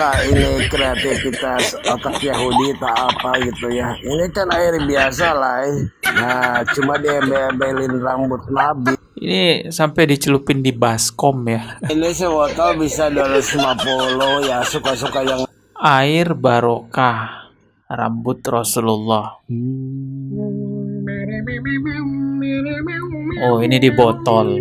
Kak, ini kreativitas otak Yahudi tak apa gitu ya. Ini kan air biasa lah. Nah, cuma dia belin rambut Nabi. Ini sampai dicelupin di baskom ya. Ini sebotol bisa 250 ya, suka-suka yang Air barokah rambut Rasulullah. Oh, ini di botol.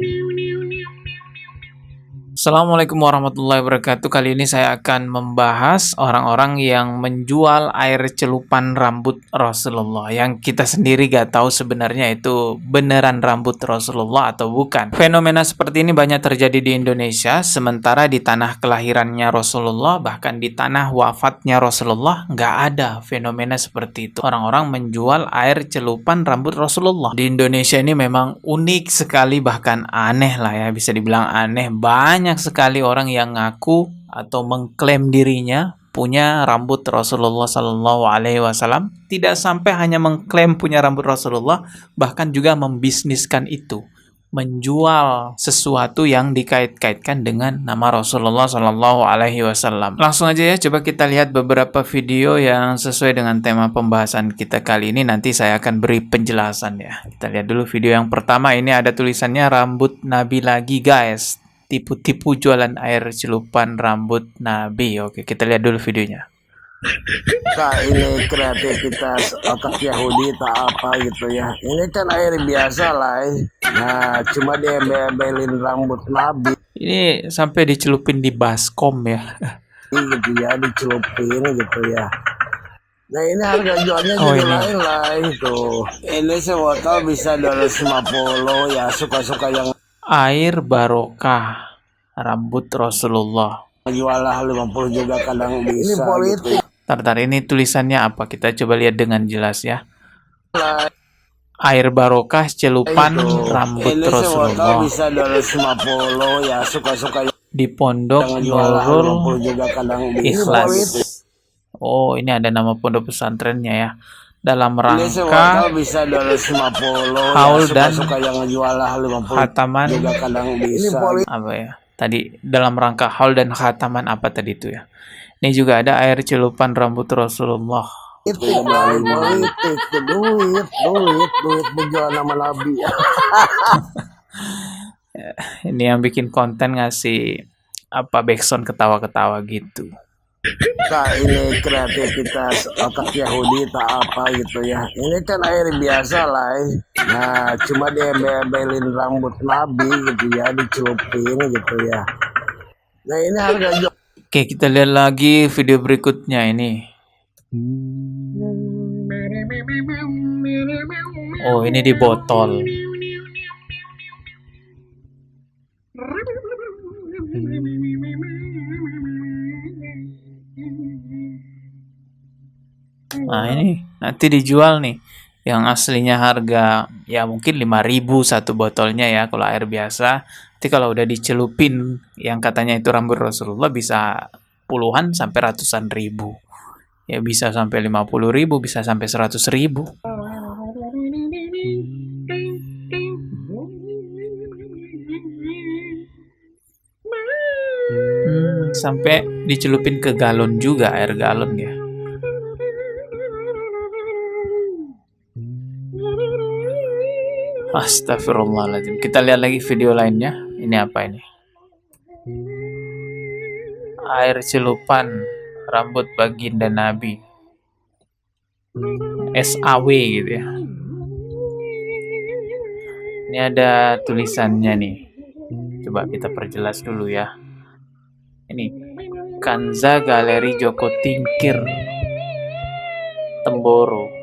Assalamualaikum warahmatullahi wabarakatuh. Kali ini saya akan membahas orang-orang yang menjual air celupan rambut Rasulullah, yang kita sendiri gak tahu sebenarnya itu beneran rambut Rasulullah atau bukan. Fenomena seperti ini banyak terjadi di Indonesia, sementara di tanah kelahirannya Rasulullah, bahkan di tanah wafatnya Rasulullah, gak ada fenomena seperti itu. Orang-orang menjual air celupan rambut Rasulullah. Di Indonesia ini memang unik sekali, bahkan aneh lah ya, bisa dibilang aneh. Banyak sekali orang yang ngaku atau mengklaim dirinya punya rambut Rasulullah Sallallahu Alaihi Wasallam. Tidak sampai hanya mengklaim punya rambut Rasulullah, bahkan juga membisniskan itu, menjual sesuatu yang dikait-kaitkan dengan nama Rasulullah Sallallahu Alaihi Wasallam. Langsung aja ya, coba kita lihat beberapa video yang sesuai dengan tema pembahasan kita kali ini. Nanti saya akan beri penjelasan ya. Kita lihat dulu video yang pertama. Ini ada tulisannya rambut Nabi lagi guys. Tipu-tipu jualan air celupan rambut Nabi. Oke, kita lihat dulu videonya. Kak, ini kreativitas otak Yahudi tak apa gitu ya. Ini kan air biasa lah. Nah, cuma dia belin rambut Nabi. Ini sampai dicelupin di baskom ya. Gitu ya, dicelupin gitu ya. Nah, ini harga jualnya jadi lain-lain tuh. Ini sebotol bisa 250 ya, suka-suka yang Air barokah rambut Rasulullah. jual lah 50 juga kadang bisa. Ini politik. Gitu. Tar, ini tulisannya apa? Kita coba lihat dengan jelas ya. Air barokah celupan rambut ini Rasulullah. Bisa 250 ya, suka-suka di Pondok Nurul juga kadang Ikhlas. Oh, ini ada nama pondok pesantrennya ya. Dalam rangka bisa 250 haul ya, dan yang jual lah 50 khataman juga kadang bisa. Apa ya? Tadi dalam rangka haul dan khataman apa tadi itu ya? Ini juga ada air celupan rambut Rasulullah. Itu politik, duit menjual nama Nabi. Ini yang bikin konten ngasih apa backsound ketawa-ketawa gitu. Kak, ini kreativitas otak Yahudi tak apa gitu ya. Ini kan air biasa lah. Nah, cuma dia belin rambut Nabi gitu ya, dicelupin gitu ya. Nah, ini harga jual. Oke, kita lihat lagi video berikutnya ini. Oh, ini di botol. Nah, ini nanti dijual nih. Yang aslinya harga ya mungkin 5.000 satu botolnya ya kalau air biasa. Tapi kalau udah dicelupin yang katanya itu rambut Rasulullah bisa puluhan sampai ratusan ribu. Ya bisa sampai 50.000, bisa sampai 100.000. Sampai dicelupin ke galon juga, air galon ya. Astagfirullahaladzim. Kita lihat lagi video lainnya. Ini apa ini? Air celupan rambut baginda Nabi. SAW gitu ya. Ini ada tulisannya nih. Coba kita perjelas dulu ya. Ini Kanza Galeri Joko Tingkir Temboro.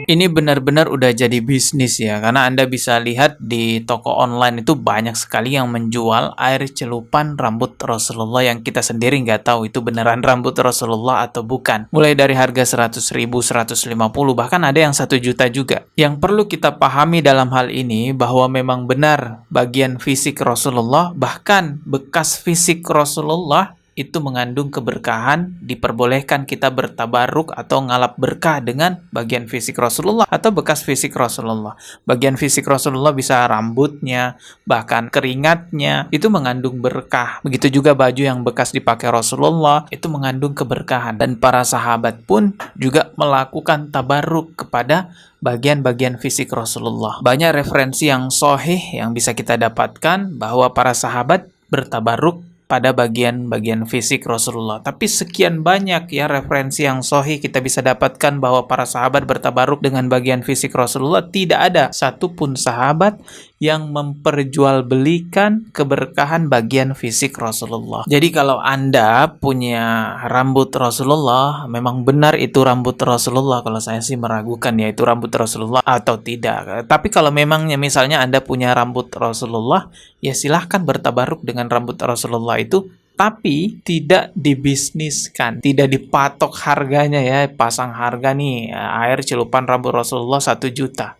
Ini benar-benar udah jadi bisnis ya, karena Anda bisa lihat di toko online itu banyak sekali yang menjual air celupan rambut Rasulullah yang kita sendiri nggak tahu itu beneran rambut Rasulullah atau bukan. Mulai dari harga 100.000, 150, bahkan ada yang 1 juta juga. Yang perlu kita pahami dalam hal ini bahwa memang benar bagian fisik Rasulullah, bahkan bekas fisik Rasulullah itu mengandung keberkahan, diperbolehkan kita bertabaruk atau ngalap berkah dengan bagian fisik Rasulullah atau bekas fisik Rasulullah. Bagian fisik Rasulullah bisa rambutnya, bahkan keringatnya, itu mengandung berkah. Begitu juga baju yang bekas dipakai Rasulullah, itu mengandung keberkahan. Dan para sahabat pun juga melakukan tabaruk kepada bagian-bagian fisik Rasulullah. Banyak referensi yang sahih yang bisa kita dapatkan bahwa para sahabat bertabaruk pada bagian-bagian fisik Rasulullah. Tapi sekian banyak ya referensi yang sahih kita bisa dapatkan bahwa para sahabat bertabaruk dengan bagian fisik Rasulullah. Tidak ada satupun sahabat yang memperjualbelikan keberkahan bagian fisik Rasulullah. Jadi kalau Anda punya rambut Rasulullah, memang benar itu rambut Rasulullah. Kalau saya sih meragukan ya itu rambut Rasulullah atau tidak. Tapi kalau memangnya misalnya Anda punya rambut Rasulullah, ya silahkan bertabaruk dengan rambut Rasulullah itu, tapi tidak dibisniskan, tidak dipatok harganya ya, pasang harga nih air celupan rambut Rasulullah 1 juta.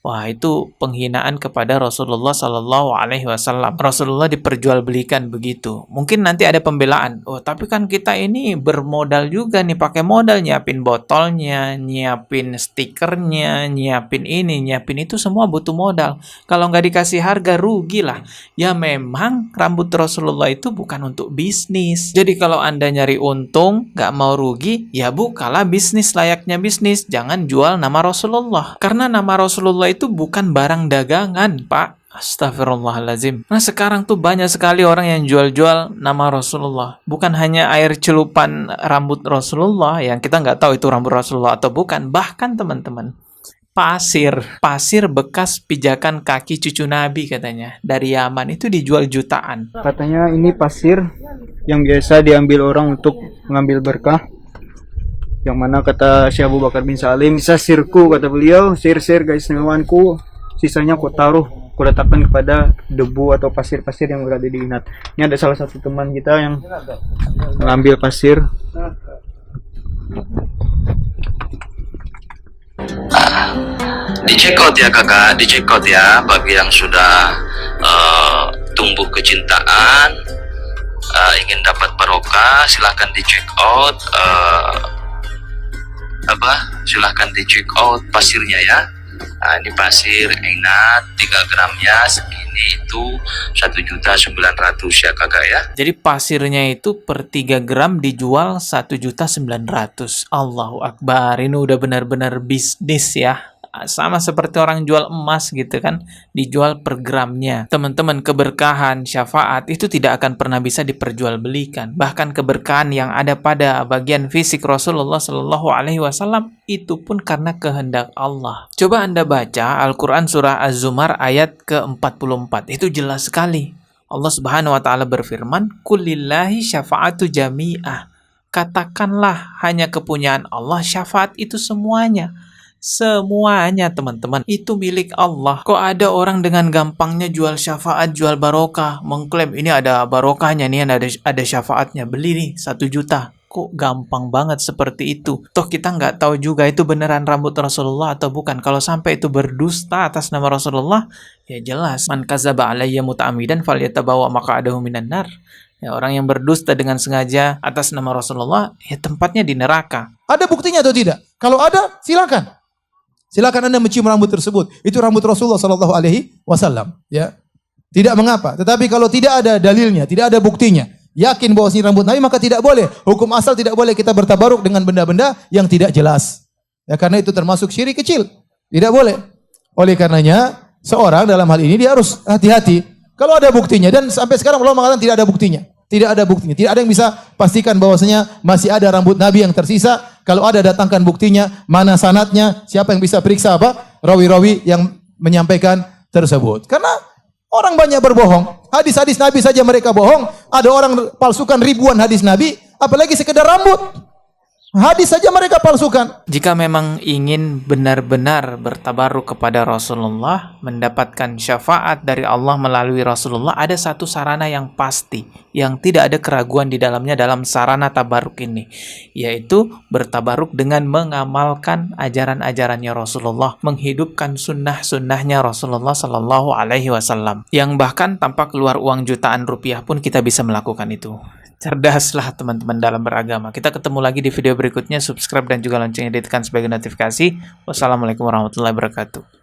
Wah, itu penghinaan kepada Rasulullah Sallallahu Alaihi Wasallam. Rasulullah diperjualbelikan begitu. Mungkin nanti ada pembelaan. Oh, tapi kan kita ini bermodal juga nih, pakai modal nyiapin botolnya, nyiapin stikernya, nyiapin ini, nyiapin itu, semua butuh modal. Kalau nggak dikasih harga, rugi lah. Ya memang rambut Rasulullah itu bukan untuk bisnis. Jadi kalau Anda nyari untung, nggak mau rugi, ya bukalah bisnis layaknya bisnis. Jangan jual nama Rasulullah. Karena nama Rasulullah itu bukan barang dagangan, Pak. Astagfirullahaladzim. Nah sekarang tuh banyak sekali orang yang jual-jual nama Rasulullah. Bukan hanya air celupan rambut Rasulullah yang kita nggak tahu itu rambut Rasulullah atau bukan. Bahkan teman-teman, pasir bekas pijakan kaki cucu Nabi katanya dari Yaman itu dijual jutaan. Katanya ini pasir yang biasa diambil orang untuk mengambil berkah. Yang mana kata Syekh Abu Bakar bin Salim, "Bisa sirku," kata beliau, "sir guys newanku, sisanya ku taruh, ku letakkan kepada debu atau pasir-pasir yang berada di inat." Ini ada salah satu teman kita yang mengambil pasir. Di check out ya kakak, di check out ya bagi yang sudah tumbuh kecintaan, ingin dapat barokah, silahkan di check out. Silahkan di check out pasirnya ya. Nah, ini pasir inat 3 gramnya segini itu 1.900.000 ya kakak ya. Jadi pasirnya itu per 3 gram dijual 1.900.000. Allahu Akbar, ini udah benar-benar bisnis ya. Sama seperti orang jual emas gitu kan, dijual per gramnya. Teman-teman, keberkahan, syafaat itu tidak akan pernah bisa diperjualbelikan. Bahkan keberkahan yang ada pada bagian fisik Rasulullah Shallallahu Alaihi Wasallam itu pun karena kehendak Allah. Coba Anda baca Al-Quran surah Az-Zumar ayat ke-44, itu jelas sekali. Allah Subhanahu Wa Taala berfirman, "Kulillahi syafa'atu jami'ah." Katakanlah hanya kepunyaan Allah, syafaat itu semuanya. Semuanya teman-teman itu milik Allah. Kok ada orang dengan gampangnya jual syafaat, jual barokah, mengklaim ini ada barokahnya nih, ada syafaatnya, beli nih 1 juta. Kok gampang banget seperti itu? Toh kita nggak tahu juga itu beneran rambut Rasulullah atau bukan. Kalau sampai itu berdusta atas nama Rasulullah, ya jelas. Man kadzaba alayya muta'ammidan falyatabawa maq'adahu minan nar. Ya, orang yang berdusta dengan sengaja atas nama Rasulullah, ya tempatnya di neraka. Ada buktinya atau tidak? Kalau ada, silakan. Silakan Anda mencium rambut tersebut. Itu rambut Rasulullah Sallallahu Alaihi Wasallam. Ya, tidak mengapa. Tetapi kalau tidak ada dalilnya, tidak ada buktinya, yakin bahwa ini rambut Nabi, maka tidak boleh. Hukum asal tidak boleh kita bertabaruk dengan benda-benda yang tidak jelas. Ya, karena itu termasuk syirik kecil. Tidak boleh. Oleh karenanya, seorang dalam hal ini dia harus hati-hati. Kalau ada buktinya, dan sampai sekarang Allah mengatakan tidak ada buktinya. Tidak ada buktinya. Tidak ada yang bisa pastikan bahwasanya masih ada rambut Nabi yang tersisa. Kalau ada, datangkan buktinya, mana sanadnya, siapa yang bisa periksa apa? Rawi-rawi yang menyampaikan tersebut. Karena orang banyak berbohong. Hadis-hadis Nabi saja mereka bohong. Ada orang palsukan ribuan hadis Nabi, apalagi sekedar rambut. Hadis saja mereka palsukan. Jika memang ingin benar-benar bertabaruk kepada Rasulullah, mendapatkan syafaat dari Allah melalui Rasulullah, ada satu sarana yang pasti, yang tidak ada keraguan di dalamnya dalam sarana tabaruk ini, yaitu bertabaruk dengan mengamalkan ajaran-ajarannya Rasulullah, menghidupkan sunnah-sunnahnya Rasulullah Sallallahu Alaihi Wasallam, yang bahkan tanpa keluar uang jutaan rupiah pun kita bisa melakukan itu. Cerdaslah teman-teman dalam beragama. Kita ketemu lagi di video berikutnya. Subscribe dan juga loncengnya ditekan sebagai notifikasi. Wassalamualaikum warahmatullahi wabarakatuh.